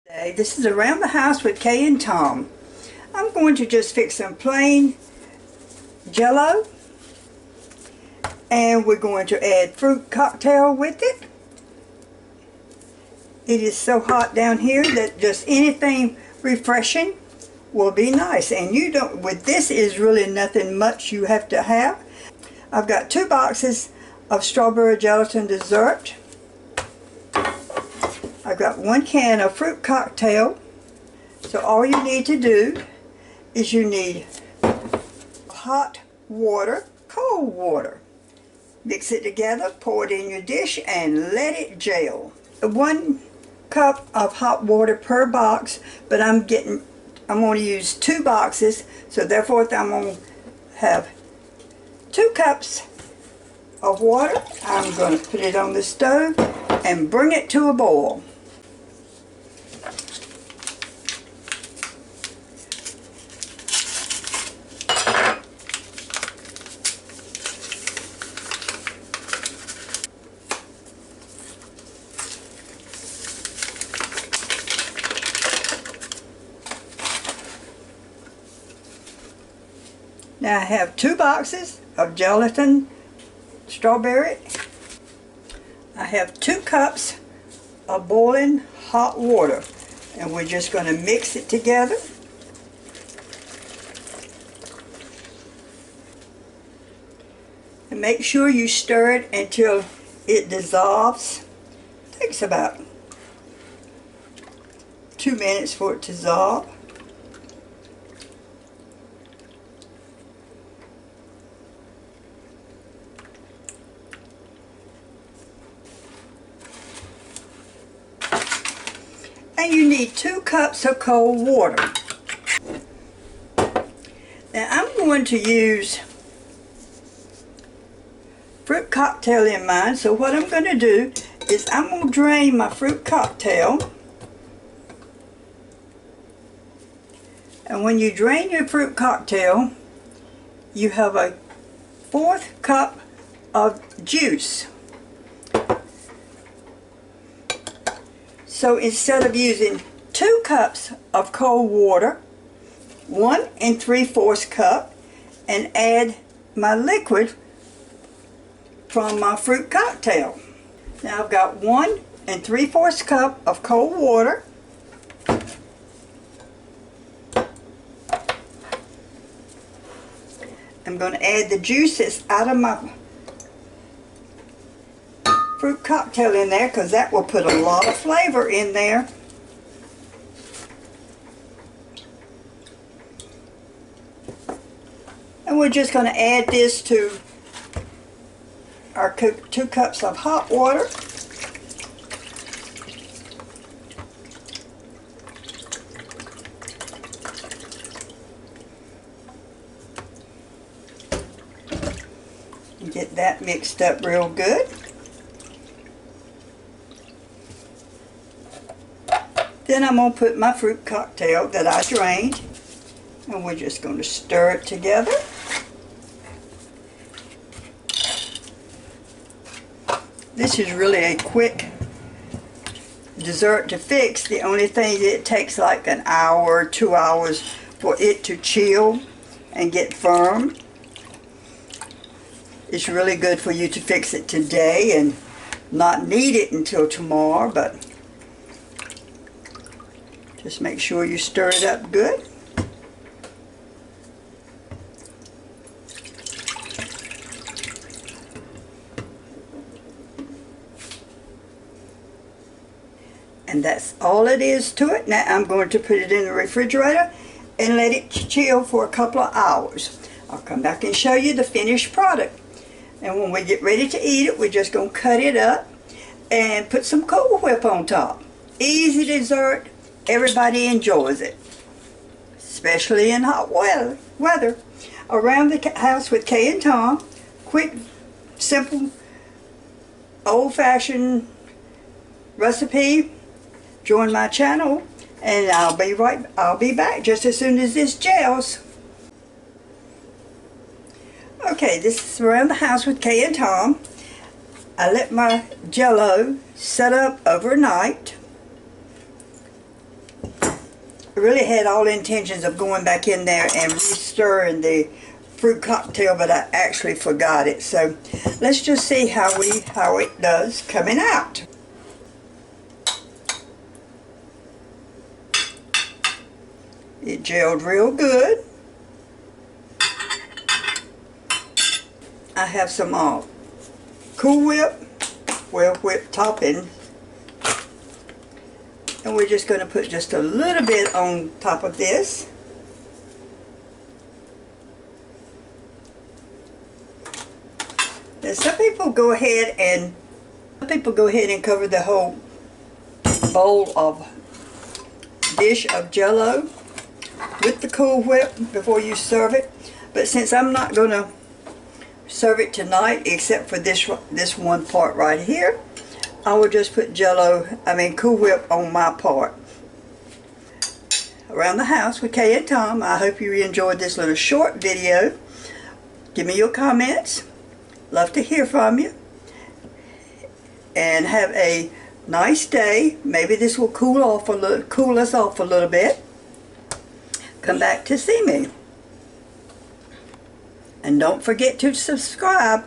This is Around the House with Kay and Tom. I'm going to just fix some plain Jello, and we're going to add fruit cocktail with it. It is so hot down here that just anything refreshing will be nice. And you don't, with this is really nothing much you have to have. I've got 2 boxes of strawberry gelatin dessert. I've got 1 can of fruit cocktail. So all you need to do is you need hot water, cold water. Mix it together, pour it in your dish, and let it gel. 1 cup of hot water per box, but I'm going to use 2 boxes, so therefore I'm going to have 2 cups of water. I'm going to put it on the stove and bring it to a boil. Now I have 2 boxes of gelatin strawberry. I have 2 cups of boiling hot water, and we're just going to mix it together. And make sure you stir it until it dissolves. It takes about 2 minutes for it to dissolve. And you need 2 cups of cold water. Now I'm going to use fruit cocktail in mine, so what I'm going to do is I'm going to drain my fruit cocktail. And when you drain your fruit cocktail, you have a 1/4 cup of juice. So instead of using 2 cups of cold water, 1 3/4 cup, and add my liquid from my fruit cocktail. Now I've got 1 3/4 cup of cold water. I'm going to add the juice that's out of my fruit cocktail in there, because that will put a lot of flavor in there. And we're just going to add this to our 2 cups of hot water. And get that mixed up real good. Then I'm going to put my fruit cocktail that I drained, and we're just going to stir it together. This is really a quick dessert to fix. The only thing, it takes like an hour or 2 hours for it to chill and get firm. It's really good for you to fix it today and not need it until tomorrow, but just make sure you stir it up good. And that's all it is to it. Now I'm going to put it in the refrigerator and let it chill for a couple of hours. I'll come back and show you the finished product. And when we get ready to eat it, we're just going to cut it up and put some Coolwhip on top. Easy dessert. Everybody enjoys it, especially in hot weather. Around the House with Kay and Tom. Quick, simple, old-fashioned recipe. Join my channel, and I'll be back just as soon as this gels. Okay, this is Around the House with Kay and Tom. I let my Jello set up overnight. really had all intentions of going back in there and re-stirring the fruit cocktail, but I actually forgot it. So let's just see how it does coming out. It gelled real good. I have some Cool Whip, well whipped topping, and we're just going to put just a little bit on top of this. And some people go ahead and cover the whole bowl of dish of Jello with the Cool Whip before you serve it. But since I'm not going to serve it tonight, except for this one part right here, I will just put Cool Whip on my part. Around the house with Kay and Tom. I hope you enjoyed this little short video. Give me your comments. Love to hear from you. And have a nice day. Maybe this will cool us off a little bit. Come back to see me. And don't forget to subscribe.